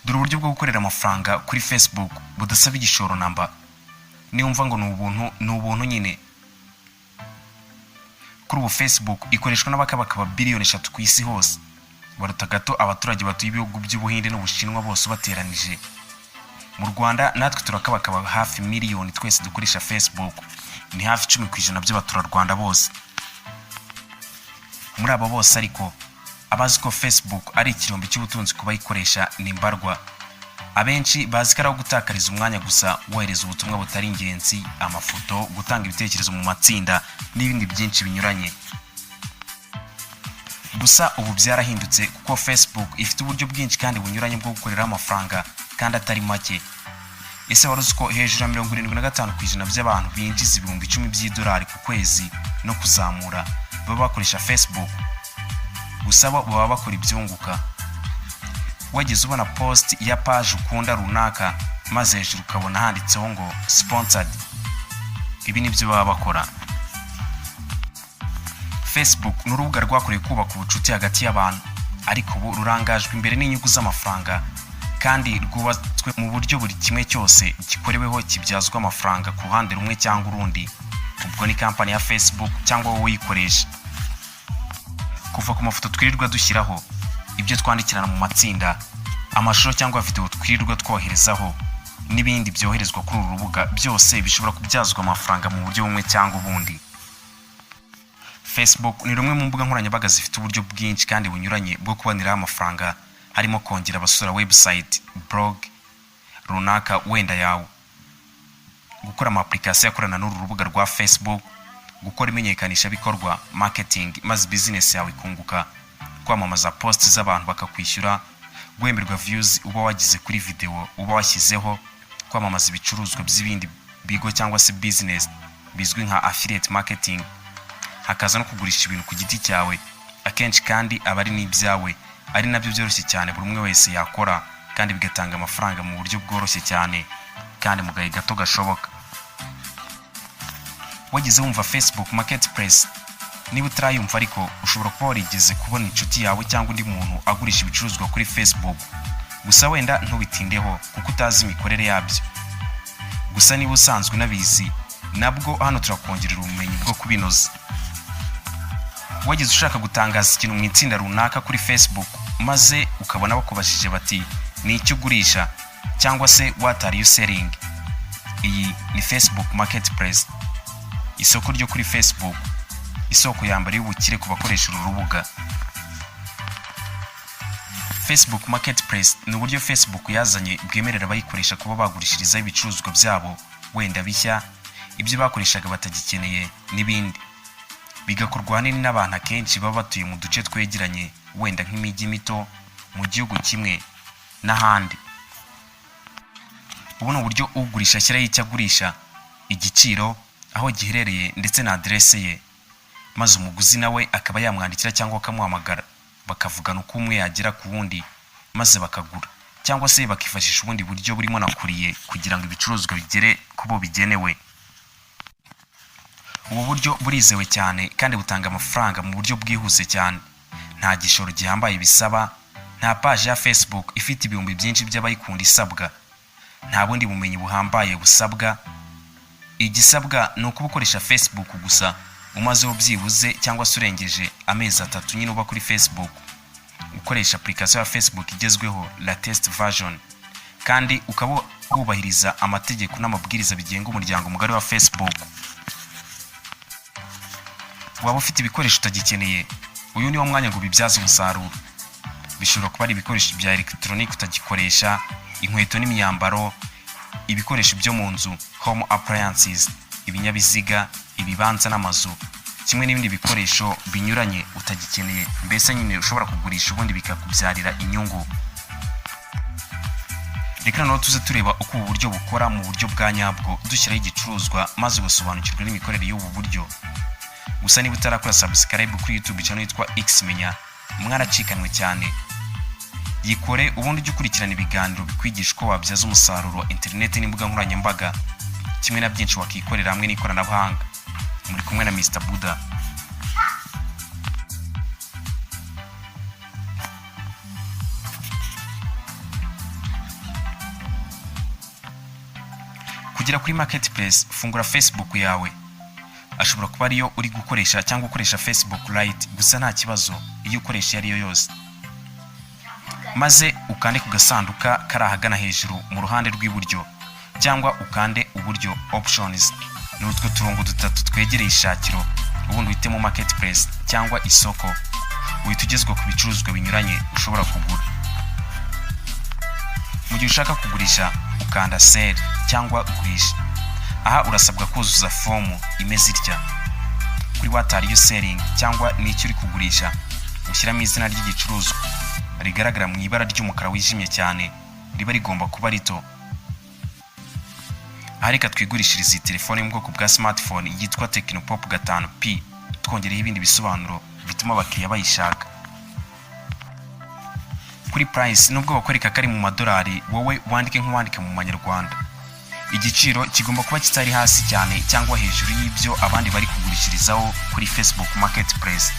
Dore uburyo bwo gukorera amafaranga kuri Facebook budasaba igishoro namba. Niyumva ngo ni ubuntu nyine. Kuri ubu Facebook ikoreshwa n'abakabaka billion 3 ku isi hose. Baruta gato abaturage batuye ibihugu by'Ubuhinde n'Ubushinwa bose bateranije. Mu Rwanda natwe turakabaka hafi miliyoni twese dukoresha Facebook. Ni hafi 10% by'abaturarwanda bose. Muri abo bose ariko abazi ko Facebook ari ikirombe cy'ubutunzi kubayikoresha nimbarwa. Abenshi bazi ko ari gutakariza umwanya gusa wohereza ubutumwa butari ingenzi, amafoto, gutanga ibitekerezo mu matsinda n'ibindi byinshi binyuranye. Gusa ubu byarahindutse kuko Facebook ifite uburyo bwinshi kandi bunyuranye bwo gukorera amafaranga kandi atari make. Ese waruzi ko hejuru ya 75% by'abantu binjiza $10,000 ku kwezi no kuzamura baba bakoresha Facebook? Gusa baba bakora ibyunguka. Wageze ubona post ya page ukunda runaka maze hejuru ukabona handitseho ngo sponsored. Ibi nibyo baba bakora. Facebook n'urubuga rwakoreye kubaka ubucuti hagati y'abantu, ariko ubu rurangajwe imbere n'inyungu z'amafaranga kandi rwubatswe mu buryo buri kimwe cyose gikoreweho kibyazwa amafaranga ku ruhande rumwe cyangwa urundi. Ubwo ni company ya Facebook cyangwa wowe uyikoresha. Kuva ku mafoto twirirwa dushyiraho, ibyo twandikirana mu matsinda, amashusho cyangwa video twirirwa twoherezaho n'ibindi byoherezwa kuri uru rubuga, byose bishobora kubyazwa amafaranga mu buryo bumwe cyangwa ubundi. Facebook ni rumwe mu mbuga nkoranyambaga zifite uburyo bwinshi kandi bunyuranye bwo kubonera amafaranga, harimo kongera abasura website, blog runaka wenda yawe, gukora ama application yakorana n'uru rubuga rwa Facebook, gukora imenyekanisha bikorwa marketing maze business yawe ikunguka, kwamamaza posts z'abantu bakakwishyura, guhemberwa views uba wagize kuri video uba washyizeho, kwamamaza ibicuruzwa by'ibindi bigo cyangwa se business bizwi nka affiliate marketing, hakaza no kugurisha ibintu ku giti cyawe. Akenshi kandi abari n'ibyawe ari nabyo byoroshye cyane buri umwe wese yakora kandi bigatanga amafaranga mu buryo bworoshye cyane kandi mu gahe gato gashoboka. Wageze wumva Facebook Marketplace? Niba utarayumva ariko ushobora kuba warigeze kubona inshuti yawe cyangwa undi muntu agurisha ibicuruzwa kuri Facebook. Gusa wenda ntubitindeho kuko utazi imikorere yabyo. Gusa niba usanzwe nabizi, nabwo hano turakongerera ubumenyi bwo kubinoza. Wageze ushaka gutangaza ikintu mu itsinda runaka kuri Facebook maze ukabona bakubashije bati nicyo ugurisha cyangwa se what are you selling? Iyi ni Facebook Marketplace, isoko ryo kuri Facebook, isoko yambari y'ubukire ku bakoresha uru rubuga. Facebook Marketplace ni uburyo Facebook yazanye bwemerera abayikoresha kuba bagurishiriza ibicuruzwa byabo wenda bishya, ibyo bakoreshaga batagikeneye n'ibindi. Bigakorwa hanini n'abantu akenshi baba batuye mu duce twegeranye wenda nk'imijyi mito mu gihugu kimwe n'ahandi. Ubu ni uburyo ugurisha ashyiraho icyo agurisha, igiciro, aho giherereye ndetse na adresse ye, maze umuguzi nawe akaba yamwandikira cyangwa akamuhamagara bakavugana uko umwe yagera ku wundi maze bakagura, cyangwa se bakifashisha ubundi buryo burimo na Kuri kugira ngo ibicuruzwa bigere kubo bigenewe. Ubu buryo burizewe cyane kandi butanga amafaranga mu buryo bwihuse cyane. Nta gishoro gihambaye bisaba, nta page ya Facebook ifite ibihumbi byinshi by'abayikunda isabwa, nta bundi bumenyi buhambaye busabwa. Igisabwa ni uko ukoresha Facebook gusa, umaze ubyibuze cyangwa se urengeje amezi 3 nyine uba kuri Facebook, ukoresha application ya Facebook igezweho latest version, kandi ukaba wubahiriza amategeko n'amabwiriza bigenga umuryango mugari wa Facebook. Waba ufite ibikoresho utagikeneye, uyu ni wo mwanya ngo bibyaze umusaruro. Bishobora kuba ari ibikoresho bya electronic utagikoresha, inkweto n'imyambaro, ibikoresho byo mu nzu home appliances, ibinyabiziga, ibibanza n'amazu, kimwe n'ibindi bikoresho binyuranye utagikeneye, mbese nyine ushobora kugurisha ubundi bikakubyarira inyungu. Reka naho tuze tureba uko ubu buryo bukora mu buryo bwa nyabwo, dushyiraho igicuruzwa maze ugasobanukirwa n'imikorere y'ubu buryo. Gusa niba utarakora subscribe kuri YouTube channel yitwa Kumenya, mwaracikanwe cyane. Yikore ubundi ujye ukurikirana ibiganiro bikwigisha uko wabyaza umusaruro internet n'imbuga nkoranyambaga, kimwe na byinshi wakikorera hamwe n'ikoranabuhanga. Muri kumwe na Mr. Buddha. kugera kuri marketplace, fungura Facebook yawe. Ashobora kuba ariyo uri gukoresha cyangwa ukoresha Facebook Lite, gusa nta kibazo iyo ukoresha ariyo yose. Maze ukande ku gasanduka kari ahagana hejuru mu ruhande rw'iburyo, cyangwa ukande uburyo options, n'utwo turongo dutatu twegereye ishakiro, ubundi uhitemo marketplace cyangwa isoko. Uhita ugezwa ku bicuruzwa binyuranye ushobora kugura. Mu gihe ushaka kugurisha, ukanda sell cyangwa gurisha. Aha urasabwa kuzuza fomu imeze itya. Kuri what are you selling cyangwa nicyo uri kugurisha, ushyiramo izina ry'igicuruzwa rigaragara mu ibara ry'umukara wijimye cyane, riba rigomba kuba rito. Aha reka twigurishiriza iyi telefone mu bwoko bwa smartphone yitwa Tecno Pop 5P, twongereho ibindi bisobanuro bituma abakiriya bayishaka. Kuri price, nubwo bakwereka kari mu madolari, wowe wandike nk'uwandika mu manyarwanda. Igiciro kigomba kuba kitari hasi cyane cyangwa hejuru y'ibyo abandi bari kugurishirizaho kuri Facebook Marketplace.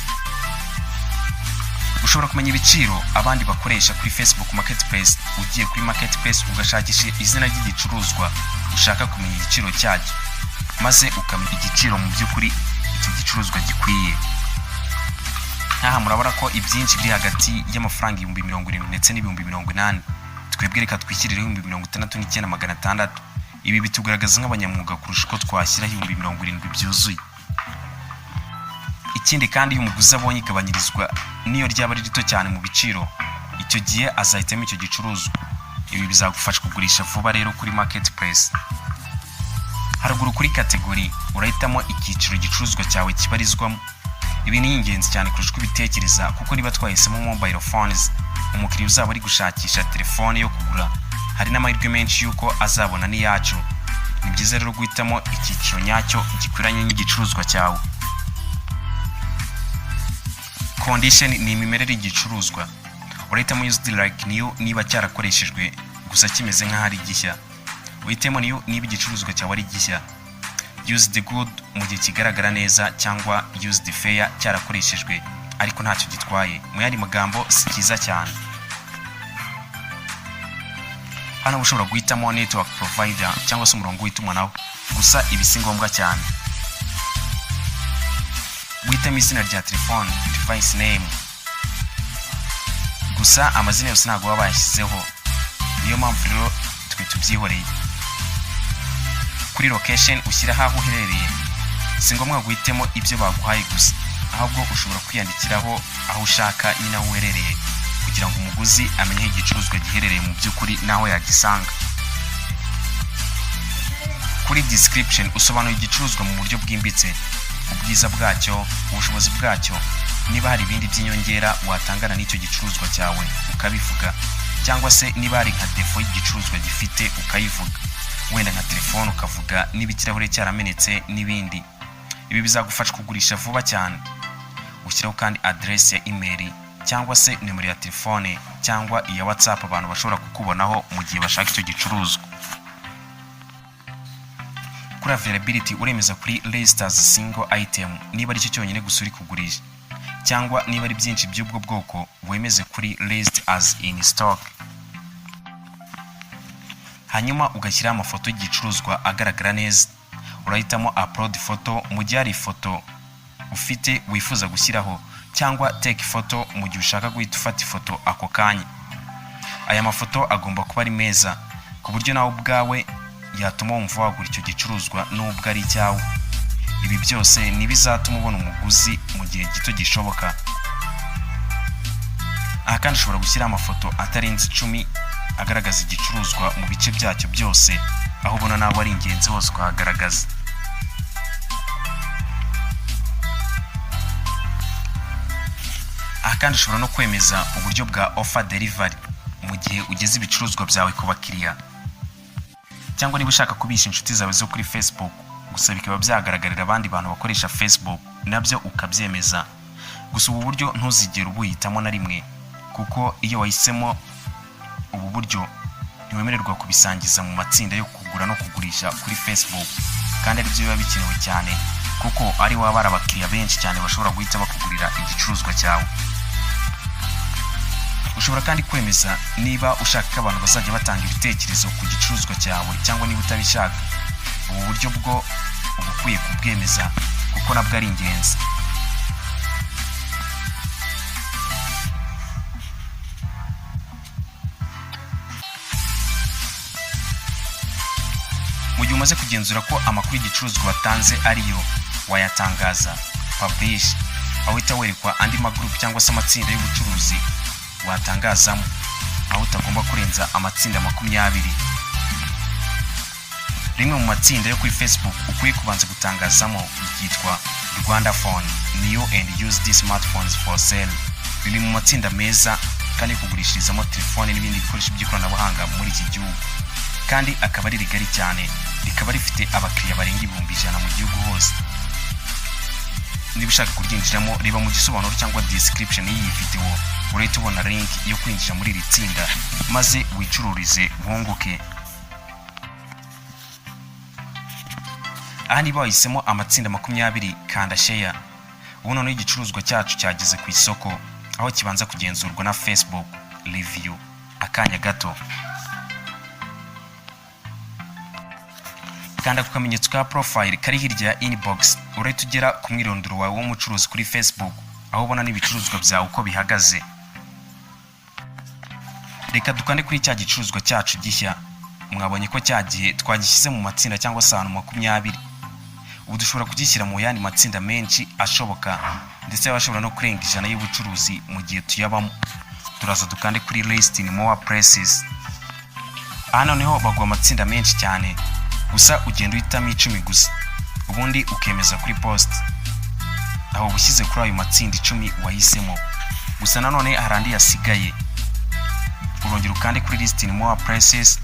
Ushobora kumenya ibiciro abandi bakoresha kuri Facebook Marketplace ugiye kuri Marketplace ugashakisha izina ry'igicuruzwa ushaka kumenya igiciro cyacyo, maze ukamenya igiciro mu by'ukuri icyo gicuruzwa gikwiye. Aha murabona ko ibyinshi biri hagati y'amafaranga 70,000 ndetse n'80,000. Twebwe reka twishyiriraho 69,600. Ibi bitugaragaza nk'abanyamwuga kurusha uko twashyiraho 70,000 byuzuye. Ikindi kandi iyo umuguzi abonye igabanyirizwa niyo ryaba ari rito cyane mu biciro, icyo gihe azahitamo icyo gicuruzwa. Ibi bizagufasha kugurisha vuba rero kuri marketplace. Haruguru kuri kategori urahitamo icyiciro gicuruzwa cyawe kibarizwamo. Ibi ni ingenzi cyane kurusha uko ubitekereza, kuko niba twahisemo mobile phones, umukiriya uzaba ari gushakisha telefone yo kugura, hari n'amahirwe menshi yuko azabona n'iyacu. Ni byiza rero guhitamo icyiciro nyacyo gikwiranye n'igicuruzwa cyawe. Condition ni imimerere y'igicuruzwa. Urahitamo used like niyo niba cyarakoreshejwe gusa kimeze nk'ahari gishya. Uhitemo niyo niba igicuruzwa cyawe ari gishya. Used good mu gihe kigaragara neza, cyangwa used fair cyarakoreshejwe ariko ntacyo gitwaye. Mu yandi magambo si cyiza cyane. Hano ushobora guhitamo network provider cyangwa se umurongo w'itumanaho, gusa ibi si ngombwa cyane. Guhitamo izina rya telefone, device name, gusa amazina yose ntabwo baba bayashyizeho, niyo mpamvu rero twe tubyihoreye. Kuri location ushyira aho uherereye, si ngombwa guhitamo ibyo baguhaye gusa, ahubwo ushobora kwiyandikiraho aho ushaka nyine aho uherereye, kugira ngo umuguzi amenye igicuruzwa giherereye mu by'ukuri naho yagisanga. Kuri description usobanura igicuruzwa mu buryo bwimbitse, ubwiza bwacyo, ubushobozi bwacyo, niba hari ibindi by'inyongera watangana n'icyo gicuruzwa cyawe ukabivuga, cyangwa se niba hari nka defo y'igicuruzwa gifite ukayivuga, wenda nka telefone ukavuga niba ikirahure cyaramenetse n'ibindi. Ibi bizagufasha kugurisha vuba cyane. Ushyiraho kandi address ya email cyangwa se nimero ya telefone cyangwa iya WhatsApp abantu bashobora kukubonaho mu gihe bashaka icyo gicuruzwa. Kuri availability uremeza kuri list as single item niba ari cyo cyonyine gusa uri kugurisha, cyangwa niba ari byinshi by'ubwo bwoko wemeze kuri list as in stock. Hanyuma ugashyira amafoto y'igicuruzwa agaragara neza. Urahitamo upload photo mu gihe ari ifoto ufite wifuza gushyiraho, cyangwa take photo mu gihe ushaka guhita ufata ifoto ako kanya. Aya mafoto agomba kuba ari meza ku buryo nawe ubwawe yatuma wumva wagura icyo gicuruzwa nubwo ari cyawe. Ibi byose nibizatuma ubona umuguzi mu gihe gito gishoboka. Aha kandi ushobora gushyira amafoto atarenze 10 agaragaza igicuruzwa mu bice byacyo byose, aho ubona nawe ari ingenzi hose kuhagaragaza. Aha kandi ushobora no kwemeza uburyo bwa offer delivery mu gihe ugeze ibicuruzwa byawe ku bakiriya, cyangwa niba ushaka kubisha inshuti zawe zo kuri Facebook gusa bikaba byagaragarira abandi bantu bakoresha Facebook, nabyo ukabyemeza. Gusa ubu buryo ntuzigera ubuhitamo na rimwe, kuko iyo wahisemo ubu buryo ntiwemererwa kubisangiza mu matsinda yo kugura no kugurisha kuri Facebook, kandi ari byo biba bikenewe cyane kuko ari waba ari abakiriya benshi cyane bashobora guhita bakugurira igicuruzwa cyawe. Ushobora kandi kwemeza niba ushaka ko abantu bazajya batanga ibitekerezo ku gicuruzwa cyawe, cyangwa niba utabishaka ubu buryo bwo ubukwiye kubwemeza kuko nabwo ari ingenzi. Mu gihe umaze kugenzura ko amakuru y'igicuruzwa watanze ariyo, wayatangaza publish, aho uhita werekwa andi magroup cyangwa se amatsinda y'ubucuruzi watangazamo, aho utagomba kurenza amatsinda 20. Rimwe mu matsinda yo kuri Facebook ukwiye kubanza gutangazamo ryitwa Rwanda Phone, Niyo and Used Smartphones for Sale. Riri mu matsinda meza kandi kugurishirizamo telefone n'ibindi bikoresho by'ikoranabuhanga muri iki gihugu, kandi akaba ari rigari cyane, rikaba rifite abakiriya barenga 100,000 mu gihugu hose. Niba ushaka kuryinjiramo, reba mu gisobanuro cyangwa description y'iyi video, urahita ubona link yo kwinjira muri iri tsinda maze wicururize wunguke. Aha niba wahisemo amatsinda 20, kanda share. Ubu noneho igicuruzwa cyacu cyageze ku isoko, aho kibanza kugenzurwa na Facebook review akanya gato. Kanda ku kamenyetso ka profile kari hirya ya inbox, urahita ugera ku mwirondoro wawe w'umucuruzi kuri Facebook, aho ubona n'ibicuruzwa byawe uko bihagaze. Reka dukande kuri cya gicuruzwa cyacu gishya. Mwabonye ko cyagiye twagishyize mu matsinda cyangwa se ahantu 20. Ubu dushobora kugishyira mu yandi matsinda menshi ashoboka, ndetse bashobora no kurenga 100 y'ubucuruzi mu gihe tuyabamo. Turaza dukande kuri list in more places. Aha noneho bagwa amatsinda menshi cyane, gusa ugenda uhitamo 10 gusa, ubundi ukemeza kuri post, aho ubushyize kuri ayo matsinda 10 wahisemo. Gusa nanone harandi yasigaye, urongera ukande kuri list in more places,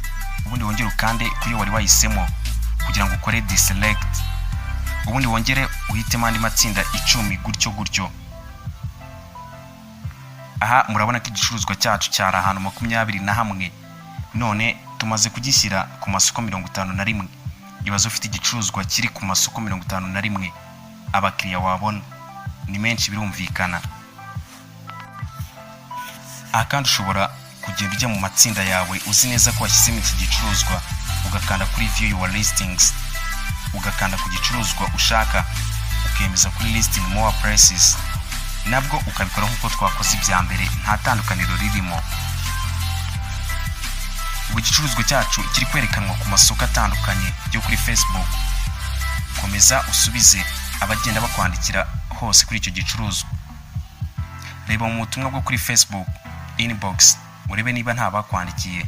ubundi wongere ukande kuri wari wahisemo kugira ngo ukore deselect, ubundi wongere uhitemo andi matsinda 10 gutyo. Aha murabona ko igicuruzwa cyacu cyari ahantu 21. None tumaze kugishyira ku masoko 51. Ibazo ufite igicuruzwa kiri ku masoko 51, abakiriya wabona ni menshi birumvikana. Aha kandi ushobora kugenda ujya mu matsinda yawe uzi neza ko washyizemo iki gicuruzwa, ugakanda kuri view your listings, ugakanda ku gicuruzwa ushaka, ukemeza kuri list in more places, nabwo ukabikora nk'uko twakoze ibya mbere, nta tandukaniro ririmo. Ubu igicuruzwa cyacu kiri kwerekanwa ku masoko atandukanye yo kuri Facebook. Komeza usubize abagenda bakwandikira hose kuri icyo gicuruzwa. Reba mu butumwa bwo kuri Facebook inbox, urebe niba nta bakwandikiye.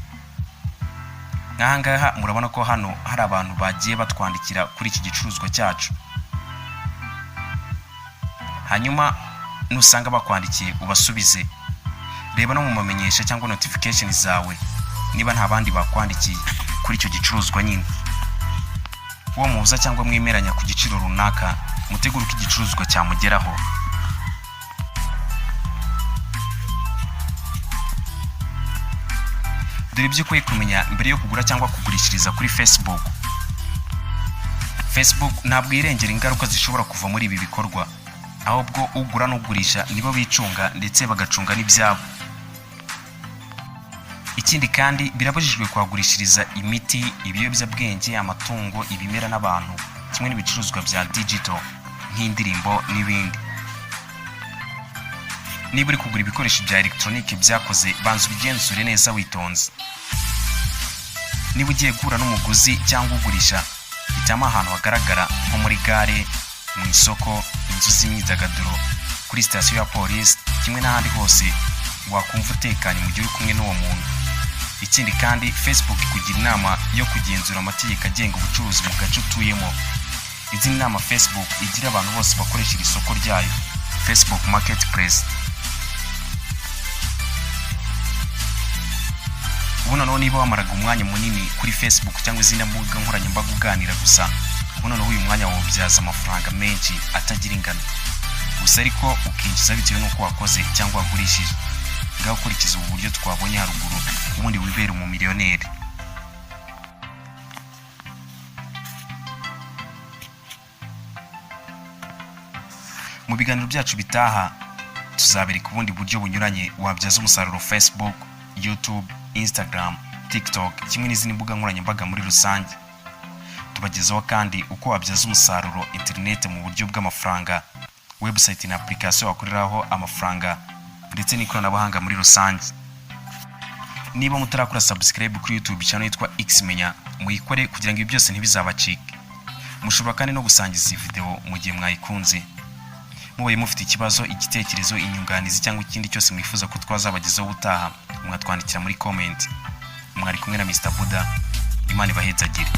Ngahangaha murabona ko hano hari abantu bagiye batwandikira kuri iki gicuruzwa cyacu. Hanyuma nusanga bakwandikiye ubasubize. Reba no mu mamenyesha cyangwa notification zawe niba nta bandi bakwandikiye kuri icyo gicuruzwa nyine. Uwo muhuza cyangwa mwemeranya ku giciro runaka, mutegura ko igicuruzwa cyamugeraho. Dore ibyo ukwiye kumenya mbere yo kugura cyangwa kugurishiriza kuri Facebook. Facebook ntabwo irengera ingaruka zishobora kuva muri ibi bikorwa, ahubwo ugura n'ugurisha nibo bicunga ndetse bagacunga n'ibyabo. Ikindi kandi birabujijwe kwagurishiriza imiti, ibiyobyabwenge, amatungo, ibimera n'abantu, kimwe n'ibicuruzwa bya digital nk'indirimbo n'ibindi. Niba uri kugura ibikoresho bya electronic byakoze, banza ubigenzure neza witonze. Niba ugiye guhura n'umuguzi cyangwa ugurisha, hitamo ahantu hagaragara nko muri gare, mu isoko, inzu z'imyidagaduro, kuri station ya polisi, kimwe n'ahandi hose wakumva utekanye mu gihe uri kumwe n'uwo muntu. Ikindi kandi Facebook kugira inama yo kugenzura amategeko agenga ubucuruzi mu gace utuyemo. Izi nama Facebook igira abantu bose bakoresha isoko ryayo, Facebook Marketplace. Ubu noneho niba wamaraga umwanya munini kuri Facebook cyangwa izindi mbuga nkoranyambaga uganira gusa, ubu noneho uyu mwanya wawubyaza amafaranga menshi atagira ingano, gusa ariko ukinjiza bitewe n'uko wakoze cyangwa wagurishije. Ngaho ukurikiza ubu buryo twabonye haruguru, ubundi wibera umumiliyoneri. Mu biganiro byacu bitaha tuzabereka ubundi buryo bunyuranye wabyaza umusaruro Facebook, YouTube, Instagram, TikTok, kimwe n'izindi mbuga nkoranyambaga muri rusange. tubagezaho kandi uko wabyaza umusaruro internet mu buryo bw'amafaranga, website na application wakoreraho amafaranga ndetse n'ikoranabuhanga muri rusange. Niba mutarakora subscribe kuri YouTube channel yitwa Kumenya, muyikore kugira ngo ibi byose ntibizabacike. Mushobora kandi no gusangiza iyi video mu gihe mwayikunze. Mubaye mufite ikibazo, igitekerezo, inyunganizi cyangwa ikindi cyose mwifuza ko twazabagezaho ubutaha, mwatwandikira muri comment. Mwari kumwe na Mr. Buda. Imana ibahezagire.